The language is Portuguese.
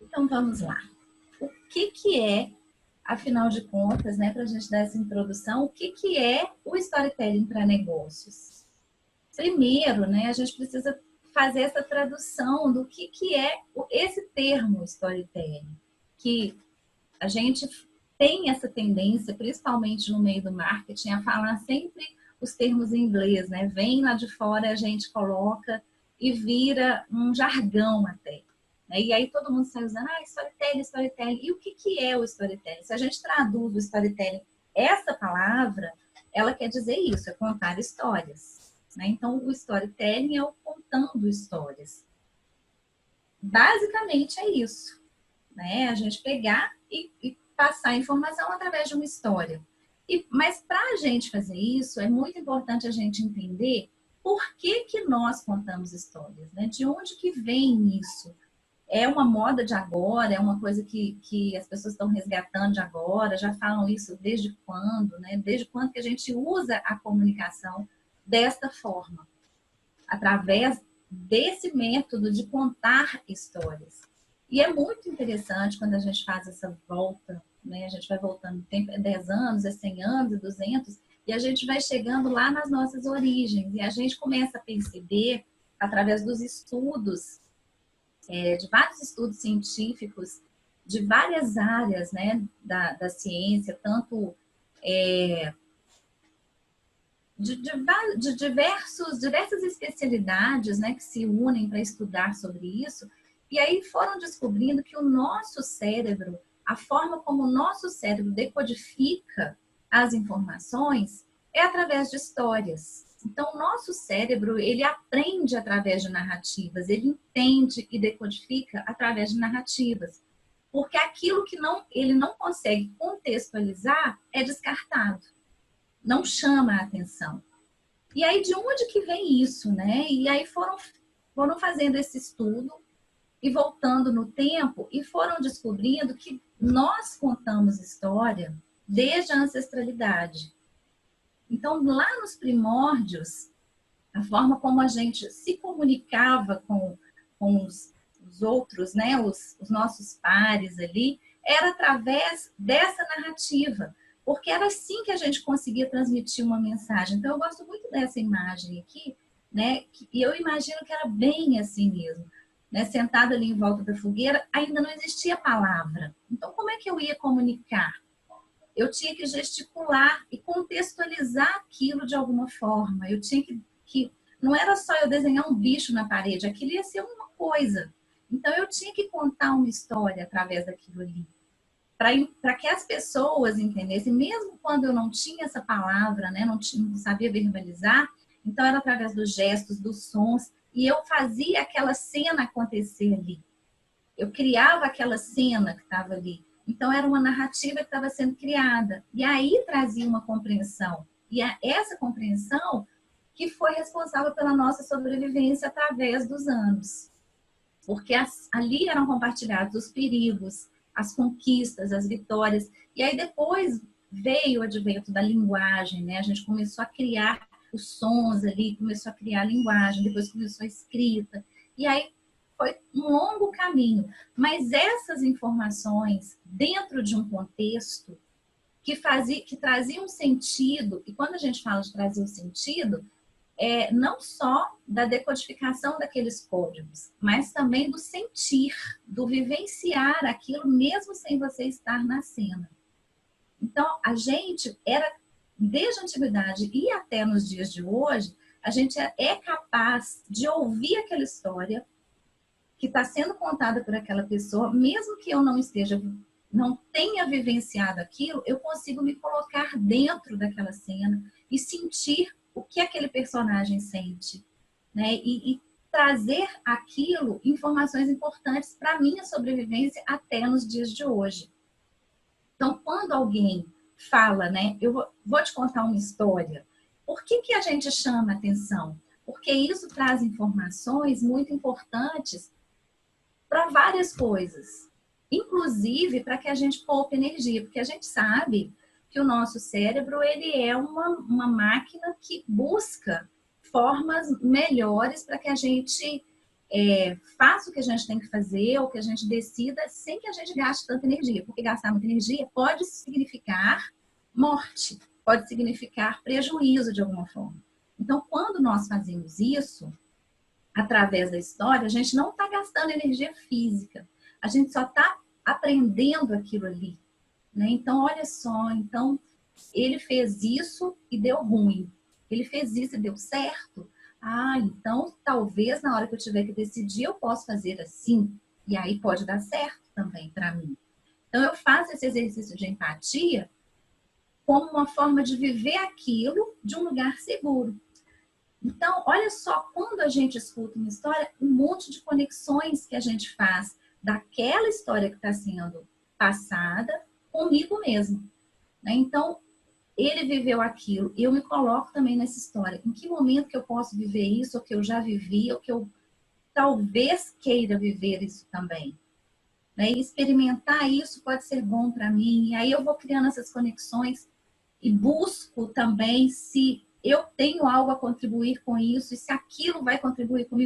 Então vamos lá. O que é, afinal de contas, né, para a gente dar essa introdução, o que é o storytelling para negócios? Primeiro, né, a gente precisa fazer essa tradução do que é esse termo storytelling, que a gente tem essa tendência, principalmente no meio do marketing, a falar sempre os termos em inglês, né? Vem lá de fora, a gente coloca e vira um jargão até. Né? E aí todo mundo sai usando, storytelling, storytelling. E o que é o storytelling? Se a gente traduz o storytelling, essa palavra, ela quer dizer isso, é contar histórias. Né? Então, o storytelling é o contando histórias. Basicamente é isso. Né? A gente pegar e passar a informação através de uma história. Mas para a gente fazer isso, é muito importante a gente entender por que nós contamos histórias, né? De onde que vem isso? É uma moda de agora? É uma coisa que as pessoas estão resgatando de agora? Já falam isso desde quando, né? Desde quando que a gente usa a comunicação desta forma? Através desse método de contar histórias. E é muito interessante quando a gente faz essa volta, né? A gente vai voltando no tempo, é 10 anos, é 100 anos, é 200, e a gente vai chegando lá nas nossas origens. E a gente começa a perceber, através dos estudos, de vários estudos científicos, de várias áreas, né, da ciência, tanto de diversas especialidades, né, que se unem para estudar sobre isso, e aí foram descobrindo que o nosso cérebro, a forma como o nosso cérebro decodifica as informações é através de histórias. Então, o nosso cérebro, ele aprende através de narrativas, ele entende e decodifica através de narrativas, porque aquilo que ele não consegue contextualizar é descartado, não chama a atenção. E aí, de onde que vem isso, né? E aí foram fazendo esse estudo e voltando no tempo e foram descobrindo que nós contamos história desde a ancestralidade. Então, lá nos primórdios, a forma como a gente se comunicava com os outros, né? Os nossos pares ali, era através dessa narrativa, porque era assim que a gente conseguia transmitir uma mensagem. Então, eu gosto muito dessa imagem aqui, né? E eu imagino que era bem assim mesmo. Né? Sentada ali em volta da fogueira, ainda não existia palavra. Então, como é que eu ia comunicar? Eu tinha que gesticular e contextualizar aquilo de alguma forma. Eu tinha que não era só eu desenhar um bicho na parede, aquilo ia ser uma coisa. Então, eu tinha que contar uma história através daquilo ali para que as pessoas entendessem, mesmo quando eu não tinha essa palavra, né, não sabia verbalizar, então era através dos gestos, dos sons, e eu fazia aquela cena acontecer ali. Eu criava aquela cena que estava ali. Então era uma narrativa que estava sendo criada. E aí trazia uma compreensão. E essa compreensão que foi responsável pela nossa sobrevivência através dos anos. Porque ali eram compartilhados os perigos, as conquistas, as vitórias. E aí depois veio o advento da linguagem, né? A gente começou a criar os sons ali, começou a criar a linguagem, depois começou a escrita. E aí foi um longo caminho. Mas essas informações, dentro de um contexto que trazia um sentido, e quando a gente fala de trazer um sentido, não só da decodificação daqueles códigos, mas também do sentir, do vivenciar aquilo mesmo sem você estar na cena. Então, a gente era, desde a antiguidade e até nos dias de hoje, a gente é capaz de ouvir aquela história que está sendo contada por aquela pessoa, mesmo que eu não tenha vivenciado aquilo, eu consigo me colocar dentro daquela cena e sentir o que aquele personagem sente, né? E trazer aquilo, informações importantes para a minha sobrevivência até nos dias de hoje. Então, quando alguém fala, né, eu vou te contar uma história, por que a gente chama atenção? Porque isso traz informações muito importantes para várias coisas, inclusive para que a gente poupe energia, porque a gente sabe que o nosso cérebro ele é uma máquina que busca formas melhores para que a gente faça o que a gente tem que fazer, ou que a gente decida, sem que a gente gaste tanta energia. Porque gastar muita energia pode significar morte, pode significar prejuízo de alguma forma. Então, quando nós fazemos isso, através da história, a gente não está gastando energia física, a gente só está aprendendo aquilo ali, né? Então, olha só, então ele fez isso e deu ruim, ele fez isso e deu certo. Ah, então talvez na hora que eu tiver que decidir eu posso fazer assim, e aí pode dar certo também para mim. Então eu faço esse exercício de empatia como uma forma de viver aquilo de um lugar seguro. Então, olha só, quando a gente escuta uma história, um monte de conexões que a gente faz daquela história que está sendo passada comigo mesmo, né? Então, ele viveu aquilo, eu me coloco também nessa história. Em que momento que eu posso viver isso, ou que eu já vivi, ou que eu talvez queira viver isso também? Né? E experimentar isso pode ser bom para mim. E aí eu vou criando essas conexões e busco também se eu tenho algo a contribuir com isso e se aquilo vai contribuir comigo